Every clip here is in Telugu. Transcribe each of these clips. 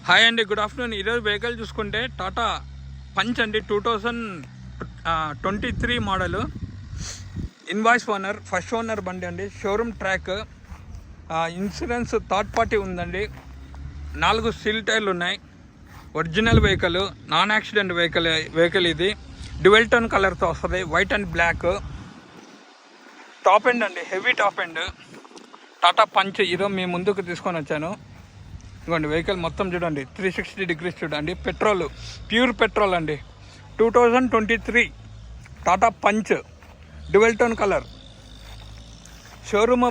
హాయ్ అండి, గుడ్ ఆఫ్టర్నూన్. ఈరోజు వెహికల్ చూసుకుంటే టాటా పంచ్ అండి, 2023 model. Invoice owner, first owner బండి అండి. Showroom track, insurance third party ఉందండి. 4 సీల్ టైర్లు ఉన్నాయి. Original vehicle, non accident vehicle ఇది. డ్యువెల్ టోన్ కలర్తో వస్తుంది, white and black. Top end అండి, heavy top end. Tata Punch ఈరోజు మీ ముందుకు తీసుకొని వచ్చాను. ఇదిగోండి వెహికల్ మొత్తం చూడండి, 360 డిగ్రీస్ చూడండి. పెట్రోల్, ప్యూర్ పెట్రోల్ అండి. 2023 Tata Punch, dual tone colour. Showroom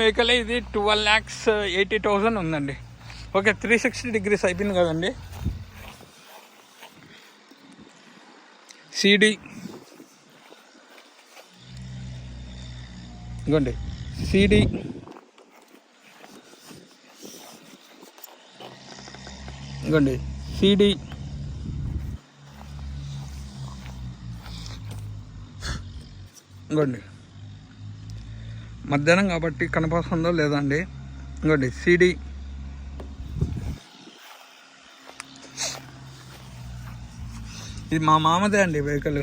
వెహికలే ఇది. 12,80,000 ఉందండి. ఓకే, 360 డిగ్రీస్ అయిపోయింది కదండి. సిడి ఇదిగోండి, సిడి ఇదిగోండి, సిడి ఇంకోండి, మధ్యాహ్నం కాబట్టి కనపస్తుందో లేదండి. ఇంకోండి సిడి, ఇది మా మామదే అండి వెహికల్.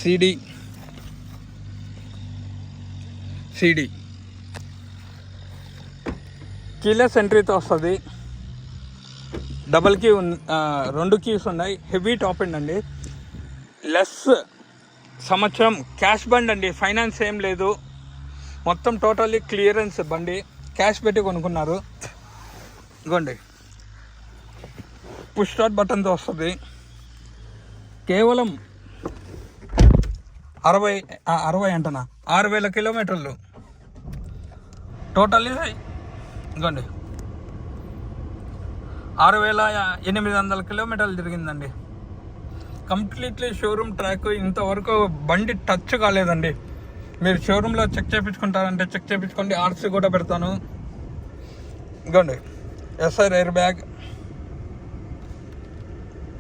సిడి కీలెస్ ఎంట్రీతో వస్తుంది. డబల్ కీ 2 కీస్ ఉన్నాయి. హెవీ టాప్ ఎండ్ అండి. లెస్ సంవత్సరం క్యాష్ బండి అండి, ఫైనాన్స్ ఏం లేదు. మొత్తం టోటల్లీ క్లియరెన్స్ బండి, క్యాష్ పెట్టి కొనుక్కున్నారు. ఇదిగోండి, పుష్ స్టార్ట్ బటన్తో వస్తుంది. కేవలం 6,000 కిలోమీటర్లు టోటల్లీ. ఇదిగోండి, 6,800 కిలోమీటర్లు తిరిగిందండి. Completely showroom track. ఇంతవరకు బండి టచ్ కాలేదండి. మీరు షోరూంలో చెక్ చేయించుకుంటారంటే చెక్ చేయించుకోండి. ఆర్సీ కూడా పెడతాను. ఇదిగోండి, ఎస్ఆర్ ఎయిర్ బ్యాగ్.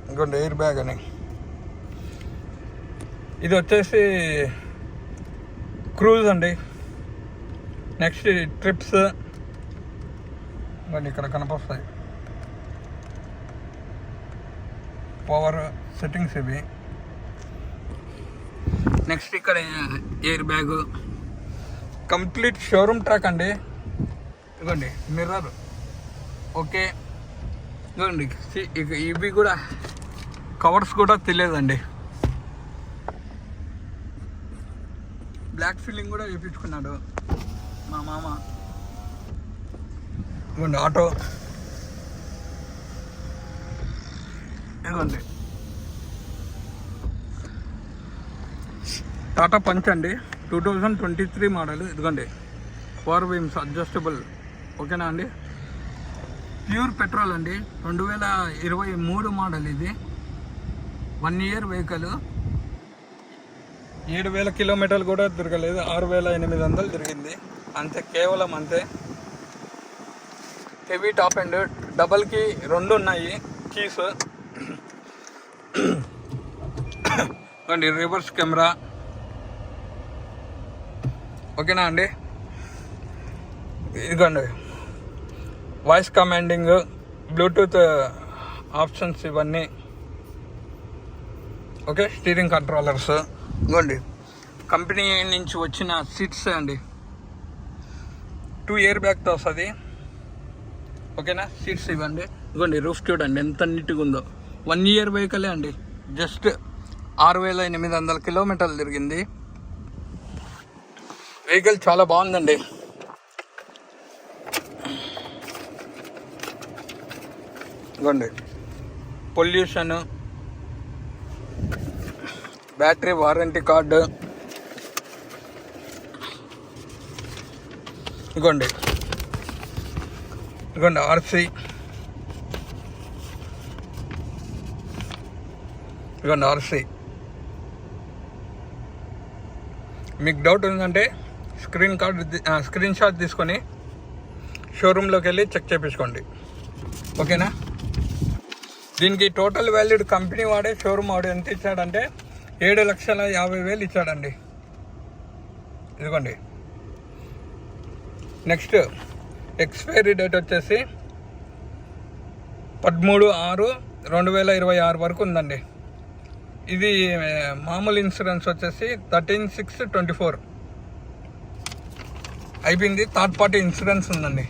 ఇదిగోండి ఎయిర్ బ్యాగ్ అని. ఇది వచ్చేసి క్రూజ్ అండి. నెక్స్ట్ ట్రిప్స్ ఇవన్నీ ఇక్కడ కనపస్తాయి. పవర్ సెట్టింగ్స్ ఇవి. నెక్స్ట్ ఇక్కడ air bag. Complete showroom track అండి. ఇదిగోండి మిర్రర్. ఓకే, ఇదిగోండి ఇవి కూడా కవర్స్ కూడా తెలియదండి. బ్లాక్ ఫిల్లింగ్ కూడా వేయించుకున్నాడు మా మామ. ఇదిగోండి ఆటో. ఇదిగోండి టాటా పంచ్ అండి, 2023 మోడల్. ఇదిగోండి 4 వీమ్స్ అడ్జస్టబుల్. ఓకేనా అండి. ప్యూర్ పెట్రోల్ అండి, 2023 మోడల్ ఇది. 1 ఇయర్ వెహికల్. 7,000 కిలోమీటర్లు కూడా తిరగలేదు, 6,800 తిరిగింది అంతే, కేవలం అంతే. Heavy top end, double key 2 ఉన్నాయి కీస్. అండి రివర్స్ కెమెరా. ఓకేనా అండి. ఇదిగోండి వాయిస్ కమాండింగ్, బ్లూటూత్ ఆప్షన్స్ ఇవన్నీ. Okay, steering controllers. ఇదిగోండి కంపెనీ నుంచి వచ్చిన సీట్స్ అండి. 2 ఇయర్ బ్యాగ్తో వస్తుంది. ఓకేనా, సీట్స్ ఇవ్వండి. ఇదిగోండి రూఫ్ చూడండి ఎంత నీట్గా ఉందో. 1 ఇయర్ వెహికలే అండి. జస్ట్ 6,800 కిలోమీటర్లు తిరిగింది. వెహికల్ చాలా బాగుందండి. ఇదిగోండి పొల్యూషన్, బ్యాటరీ వారంటీ కార్డు. ఇదిగోండి ఆర్సీ. ఇదిగోండి ఆర్సీ. మీకు డౌట్ ఉందంటే స్క్రీన్ షాట్ తీసుకొని షోరూంలోకి వెళ్ళి చెక్ చేయించుకోండి. ఓకేనా. దీనికి టోటల్ వాల్యూడ్ కంపెనీ వాడే, షోరూమ్ వాడు ఎంత ఇచ్చాడంటే 7,50,000 ఇచ్చాడండి. ఇదిగోండి నెక్స్ట్ ఎక్స్పైరీ డేట్ వచ్చేసి 13/6/2026 వరకు ఉందండి. ఇది మామూలు ఇన్సూరెన్స్ వచ్చేసి 13/6/24 అయిపోయింది. థర్డ్ పార్టీ ఇన్సూరెన్స్ ఉందండి.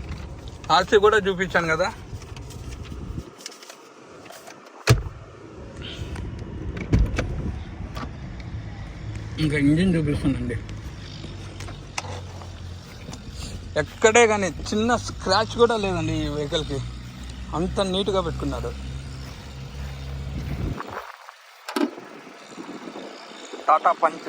ఆర్సీ కూడా చూపించాను కదా. ఇంకా ఇంజిన్ చూపిస్తానండి. ఎక్కడే కానీ చిన్న స్క్రాచ్ కూడా లేదండి ఈ వెహికల్కి. అంత నీట్గా పెట్టుకున్నాడు. టాటా పంచ్.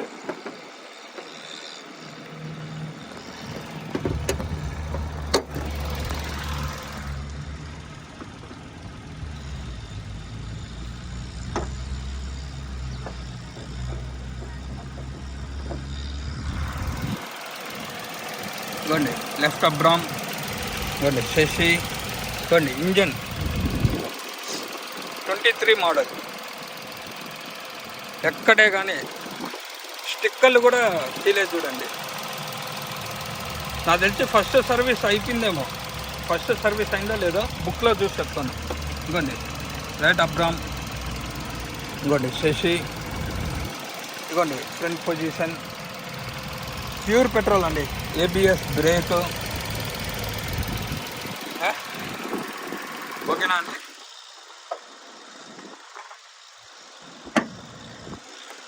ఇవ్వండి లెఫ్ట్ అబ్రామ్, ఇవ్వండి శశి, ఇవ్వండి ఇంజన్ 23 మోడల్. ఎక్కడే కానీ స్టిక్కర్లు కూడా తీలేదు చూడండి. నాకు తెలిసి ఫస్ట్ సర్వీస్ అయిపోయిందేమో. ఫస్ట్ సర్వీస్ అయిందో లేదో బుక్లో చూసి చెప్తాను. ఇవ్వండి రైట్ అబ్రామ్, ఇవ్వండి శశి, ఇవ్వండి ఫ్రంట్ పొజిషన్, ప్యూర్ పెట్రోల్ అండి. ABS break. ఓకేనా అండి?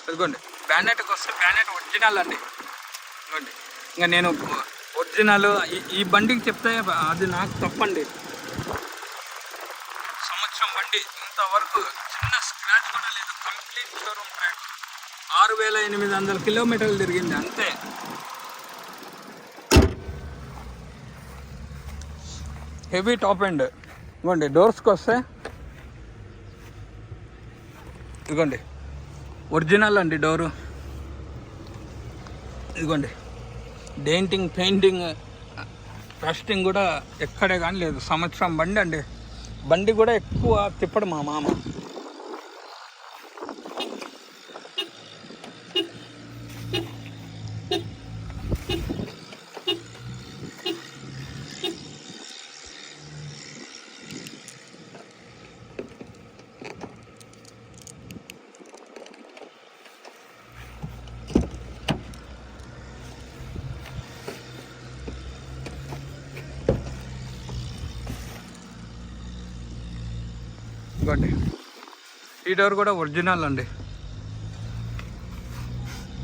ఇదిగోండి బ్యానెట్కి వస్తే బ్యానెట్ ఒరిజినల్ అండి. ఇదిగోండి ఇంకా నేను ఒరిజినల్ ఈ బండికి చెప్తే అది నాకు తప్పండి. సంవత్సరం బండి, ఇంతవరకు చిన్న స్క్రాచ్ కూడా లేదు. Complete showroom track. 6800 కిలోమీటర్లు తిరిగింది అంతే. Heavy top end. ఇదిగోండి డోర్స్కి వస్తే ఇదిగోండి ఒరిజినల్ అండి డోరు. ఇదిగోండి డెయింటింగ్, పెయింటింగ్, రస్టింగ్ కూడా ఎక్కడే కానీ లేదు. సంవత్సరం బండి అండి. బండి కూడా ఎక్కువ తిప్పడు మా మామ. ఇదిగోండి ఈ డోర్ కూడా ఒరిజినల్ అండి.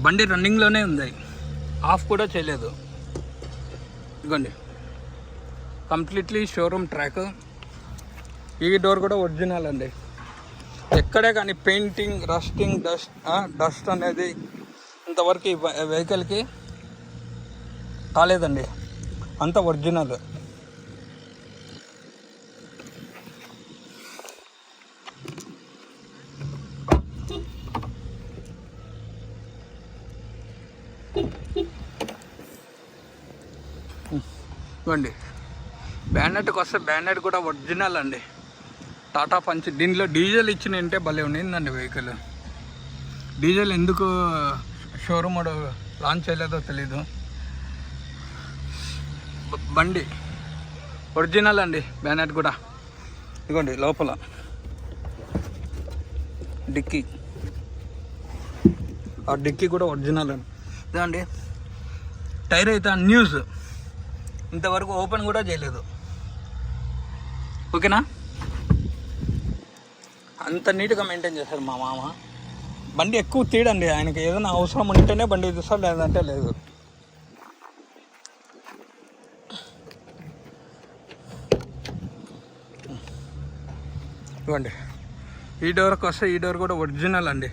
బండి రన్నింగ్లోనే ఉంది, ఆఫ్ కూడా చేయలేదు. ఇదిగోండి కంప్లీట్లీ షోరూమ్ ట్రాక్. ఈ డోర్ కూడా ఒరిజినల్ అండి. ఎక్కడే కానీ పెయింటింగ్, రస్టింగ్, డస్ట్ అనేది ఇంతవరకు ఈ వెహికల్కి కాలేదండి. అంత ఒరిజినల్. ఇవ్వండి బ్యానెట్కి వస్తే బ్యానెట్ కూడా ఒరిజినల్ అండి. టాటా పంచ్. దీనిలో డీజిల్ ఇచ్చినంటే భలే ఉండిందండి వెహికల్. డీజిల్ ఎందుకు షోరూమ్ లాంచ్ చేయలేదో తెలీదు. బండి ఒరిజినల్ అండి. బ్యానెట్ కూడా ఇదిగోండి లోపల డిక్కీ, ఆ డిక్కీ కూడా ఒరిజినల్ అండి. ఇదండి టైర్ అయితే న్యూస్, ఇంతవరకు ఓపెన్ కూడా చేయలేదు. ఓకేనా? అంత నీట్గా మెయింటైన్ చేశారు మా మామ. బండి ఎక్కువ తీయడండి. ఆయనకి ఏదైనా అవసరం ఉంటేనే బండి తీస్తాడు, లేదంటే లేదు. ఇవ్వండి ఈ డోర్కి వస్తే ఈ డోర్ కూడా ఒరిజినల్ అండి.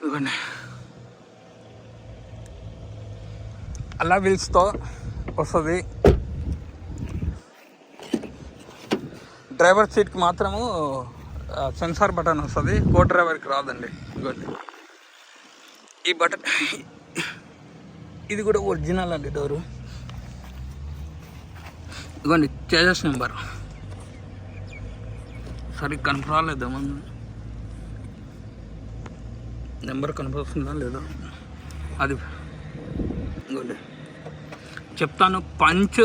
ఇవ్వండి అలా వీల్స్తో వస్తుంది. డ్రైవర్ సీట్కి మాత్రము సెన్సార్ బటన్ వస్తుంది, కో డ్రైవర్కి రాదండి. ఇదిగోండి ఈ బటన్, ఇది కూడా ఒరిజినల్ అండి డోరు. ఇదిగోండి చేజెస్ నెంబర్ సరిగ్గా కనపరాలేదు. ముందు నెంబర్ కనపడుతుందా లేదా అది ఇదిగోండి చెప్తాను. Punch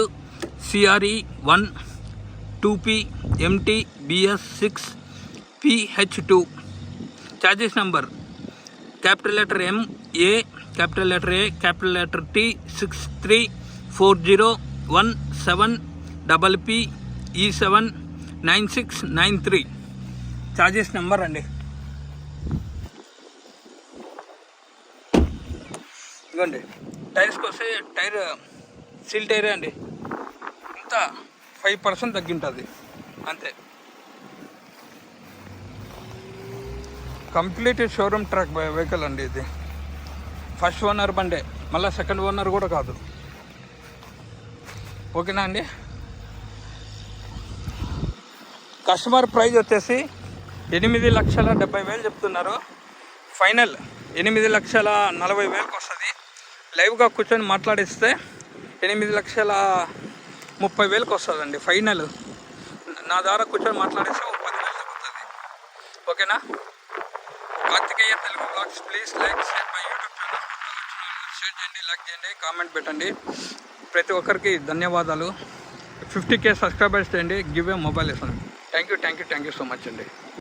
CRE 1 2P MT BS 6 PH2. Charges number capital letter M A, capital letter A, capital letter T 634017 P E7 9693. Charges number అండి. ఇదిగోండి టైర్స్కి వస్తే టైర్ సీల్ టైరే అండి. ఇంత 5% తగ్గింటుంది అంతే. కంప్లీట్ షోరూమ్ ట్రాక్ వెహికల్ అండి ఇది. ఫస్ట్ ఓనర్ బండే, మళ్ళీ సెకండ్ ఓనర్ కూడా కాదు. ఓకేనా అండి. కస్టమర్ ప్రైస్ వచ్చేసి 8,70,000 చెప్తున్నారు. ఫైనల్ 8,40,000 వస్తుంది. లైవ్గా కూర్చొని మాట్లాడిస్తే 8,30,000 వస్తుందండి ఫైనల్. నా ద్వారా కూర్చొని మాట్లాడిస్తే 10,000 తగ్గుతుంది. ఓకేనా. Karthikeya Telugu blogs please like share my YouTube channel. Share చేయండి, లైక్ చేయండి, కామెంట్ పెట్టండి. ప్రతి ఒక్కరికి ధన్యవాదాలు. 50K సబ్స్క్రైబర్స్ చేయండి. గివ్ ఏ మొబైల్ ఇస్తాను. థ్యాంక్ యూ సో మచ్ అండి.